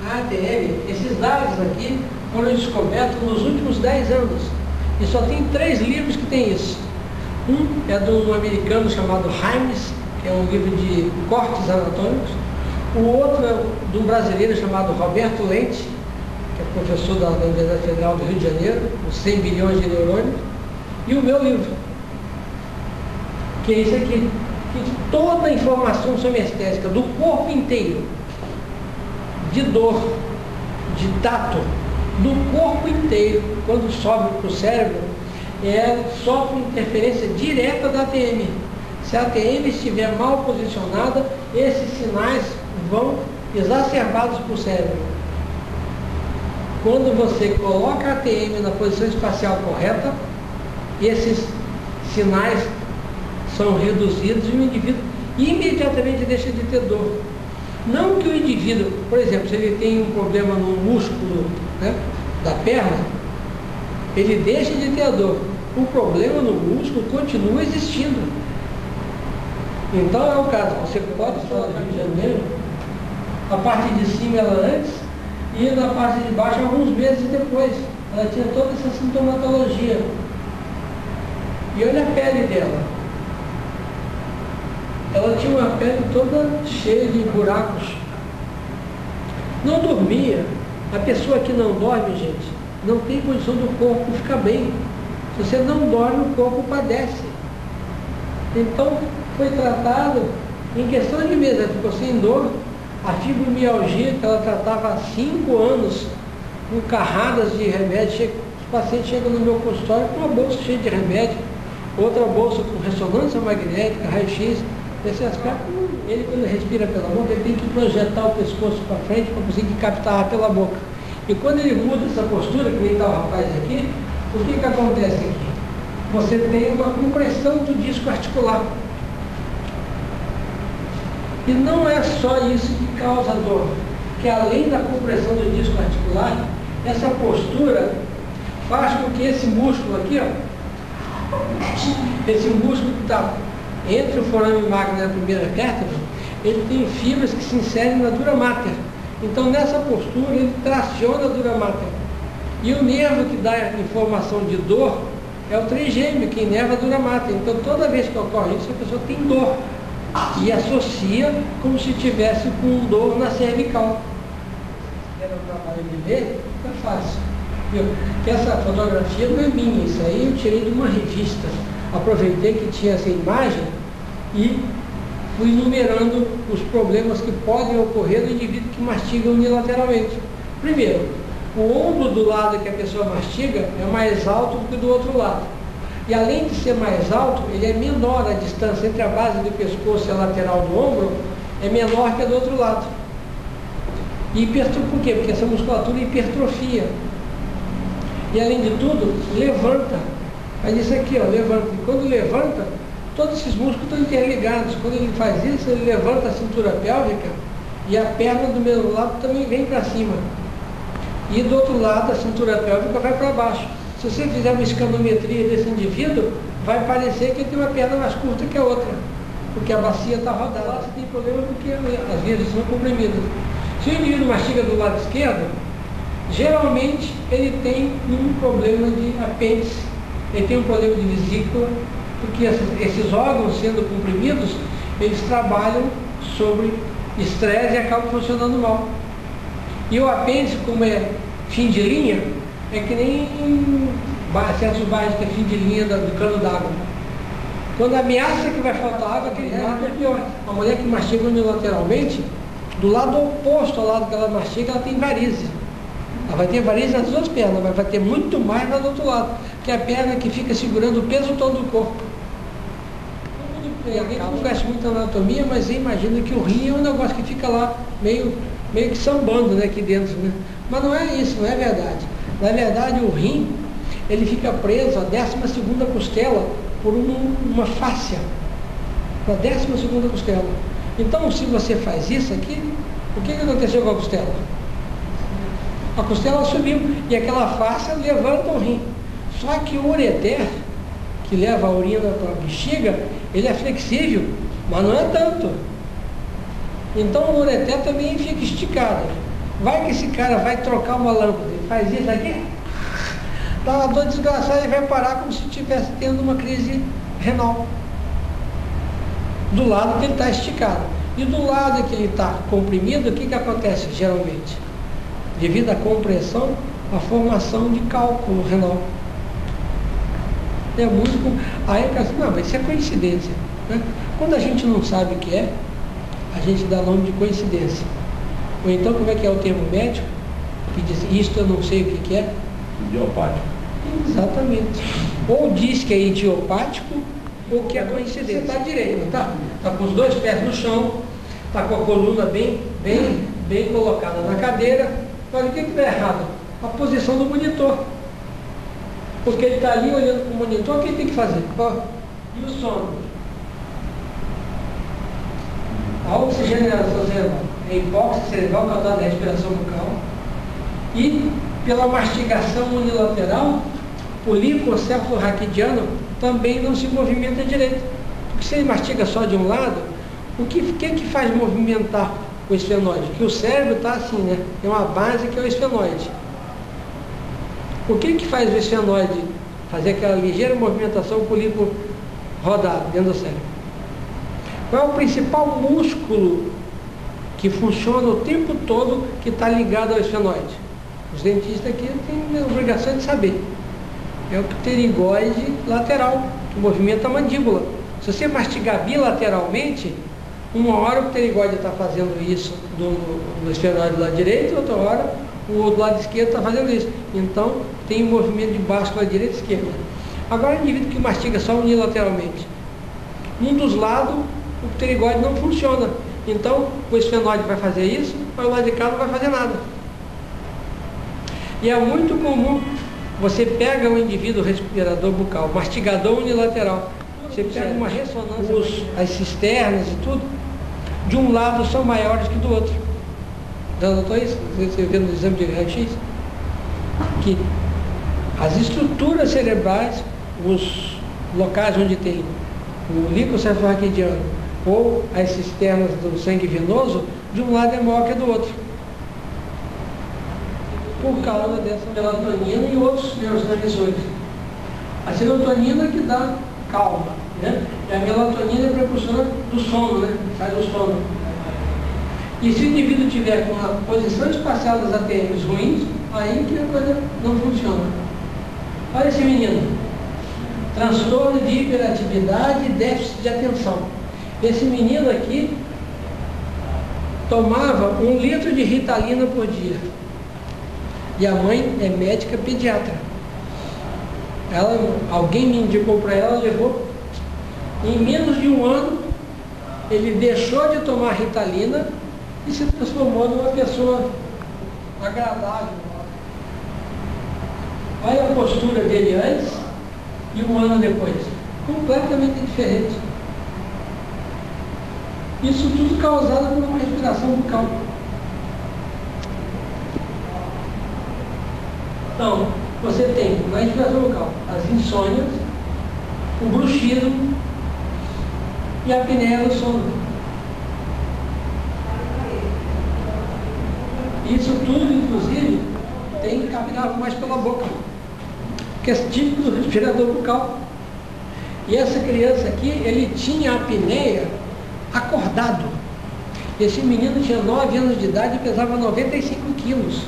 a ATM, esses dados aqui foram descobertos nos últimos 10 anos. E só tem 3 livros que tem isso. Um é de um americano chamado Himes, que é um livro de cortes anatômicos. O outro é de um brasileiro chamado Roberto Lente, que é professor da Universidade Federal do Rio de Janeiro, os 100 bilhões de neurônios. E o meu livro, que é esse aqui, que toda a informação somestésica do corpo inteiro, de dor, de tato, do corpo inteiro, quando sobe para o cérebro, sofre interferência direta da ATM. Se a ATM estiver mal posicionada, esses sinais vão exacerbados para o cérebro. Quando você coloca a ATM na posição espacial correta, esses sinais são reduzidos e o indivíduo imediatamente deixa de ter dor. Não que o indivíduo, por exemplo, se ele tem um problema no músculo, né, da perna, ele deixa de ter a dor. O problema no músculo continua existindo. Então é o caso, você pode falar no Rio de Janeiro, a parte de cima ela antes e na parte de baixo alguns meses depois. Ela tinha toda essa sintomatologia. E olha a pele dela. Ela tinha uma pele toda cheia de buracos. Não dormia. A pessoa que não dorme, gente, não tem condição do corpo ficar bem. Se você não dorme, o corpo padece. Então, foi tratado em questão de meses. Ela ficou sem dor. A fibromialgia, que ela tratava há 5 anos, com carradas de remédio. Os pacientes chegam no meu consultório com uma bolsa cheia de remédio, outra bolsa com ressonância magnética, raio-x. Esse aspecto, ele quando respira pela boca, ele tem que projetar o pescoço para frente para conseguir captar ar pela boca. E quando ele muda essa postura, que nem está o rapaz aqui, o que acontece aqui? Você tem uma compressão do disco articular. E não é só isso que causa dor, que além da compressão do disco articular, essa postura faz com que esse músculo aqui, ó, esse músculo que está entre o forame magno e a primeira vértebra, ele tem fibras que se inserem na dura mater. Então nessa postura ele traciona a dura mater. E o nervo que dá informação de dor é o trigêmeo, que inerva a dura mater. Então toda vez que ocorre isso, a pessoa tem dor. E associa como se tivesse com dor na cervical. Se quer um trabalho de ver, é fácil. Que essa fotografia não é minha, isso aí eu tirei de uma revista. Aproveitei que tinha essa imagem e fui enumerando os problemas que podem ocorrer no indivíduo que mastiga unilateralmente. Primeiro, o ombro do lado que a pessoa mastiga é mais alto do que do outro lado. E além de ser mais alto, ele é menor, a distância entre a base do pescoço e a lateral do ombro é menor que a do outro lado. E por quê? Porque essa musculatura hipertrofia. E além de tudo, levanta. Mas isso aqui, ó, levanta. E quando levanta, todos esses músculos estão interligados. Quando ele faz isso, ele levanta a cintura pélvica e a perna do mesmo lado também vem para cima. E do outro lado, a cintura pélvica vai para baixo. Se você fizer uma escanometria desse indivíduo, vai parecer que ele tem uma perna mais curta que a outra, porque a bacia está rodada. Você tem problema porque as vias são comprimidas. Se o indivíduo mastiga do lado esquerdo, geralmente ele tem um problema de apêndice, ele tem um problema de vesícula, porque esses órgãos sendo comprimidos, eles trabalham sobre estresse e acabam funcionando mal. E o apêndice, como é fim de linha, é que nem em certos bairros que é fim de linha do cano d'água. Quando ameaça que vai faltar água, aquele lado é pior. A mulher que mastiga unilateralmente, do lado oposto ao lado que ela mastiga, ela tem varize. Ela vai ter varize nas duas pernas, mas vai ter muito mais lá do outro lado, que é a perna que fica segurando o peso todo do corpo. Alguém não conhece muito a anatomia, mas imagina que o rim é um negócio que fica lá meio que sambando, né, aqui dentro, né? Mas não é isso, não é verdade. Na verdade, o rim, ele fica preso à 12ª costela por uma fáscia, na 12ª costela. Então, se você faz isso aqui, o que aconteceu com a costela? A costela subiu e aquela fáscia levanta o rim. Só que o ureter, que leva a urina para a bexiga, ele é flexível, mas não é tanto. Então o ureter também fica esticado. Vai que esse cara vai trocar uma lâmpada, ele faz isso aqui, dá uma dor desgraçada e vai parar como se estivesse tendo uma crise renal. Do lado que ele está esticado. E do lado que ele está comprimido, o que acontece geralmente? Devido à compressão, a formação de cálculo renal. É muito. Aí eu penso, não, mas isso é coincidência, né? Quando a gente não sabe o que é, a gente dá nome de coincidência. Ou então, como é que é o termo médico? Que diz, isto eu não sei o que é. Idiopático. Exatamente. Ou diz que é idiopático, ou que é coincidência. Você está direito, tá? Está com os dois pés no chão, está com a coluna bem colocada na cadeira. Olha, o que está errado? A posição do monitor. Porque ele está ali olhando para o monitor, o que ele tem que fazer? Ó, e o sono? A oxigenação cerebral, a hipóxia cerebral causada da respiração bucal e pela mastigação unilateral, o líquido raquidiano também não se movimenta direito. Porque se ele mastiga só de um lado, o que faz movimentar o esfenoide? Que o cérebro está assim, né? Tem uma base que é o esfenoide. O que faz o esfenoide fazer aquela ligeira movimentação com o líquido rodado dentro do cérebro? Qual é o principal músculo que funciona o tempo todo que está ligado ao esfenoide? Os dentistas aqui têm a obrigação de saber. É o pterigóide lateral, que movimenta a mandíbula. Se você mastigar bilateralmente, uma hora o pterigóide está fazendo isso do esfenoide do lado direito, outra hora o do lado esquerdo está fazendo isso. Então, tem um movimento de baixo para a direita e esquerda. Agora, o indivíduo que mastiga só unilateralmente, um dos lados, o pterigóide não funciona. Então, o esfenoide vai fazer isso, mas o lado de cá não vai fazer nada. E é muito comum, você pega um indivíduo respirador bucal, mastigador unilateral, você pega uma ressonância, as cisternas e tudo, de um lado são maiores que do outro. Já notou isso? Você vê no exame de raio-x? Que as estruturas cerebrais, os locais onde tem o líquido cefalorraquidiano ou as cisternas do sangue venoso, de um lado é maior que do outro. Por causa dessa melatonina e outros neurotransmissores. A serotonina que dá calma, né? E a melatonina é precursora do sono, né? Sai do sono. E se o indivíduo tiver com a posição espacial das ATMs ruins, aí que a coisa não funciona. Olha esse menino. Transtorno de hiperatividade e déficit de atenção. Esse menino aqui tomava 1 litro de Ritalina por dia. E a mãe é médica pediatra. Alguém me indicou para ela, levou. Em menos de 1 ano, ele deixou de tomar Ritalina e se transformou numa pessoa agradável. Olha a postura dele antes e 1 ano depois. Completamente diferente. Isso tudo causado por uma respiração bucal. Então, você tem na respiração bucal as insônias, o bruxismo e a apneia do sono. Isso tudo, inclusive, tem que caminhar mais pela boca, que é típico do respirador bucal. E essa criança aqui, ele tinha apneia acordado. Esse menino tinha 9 anos de idade e pesava 95 quilos.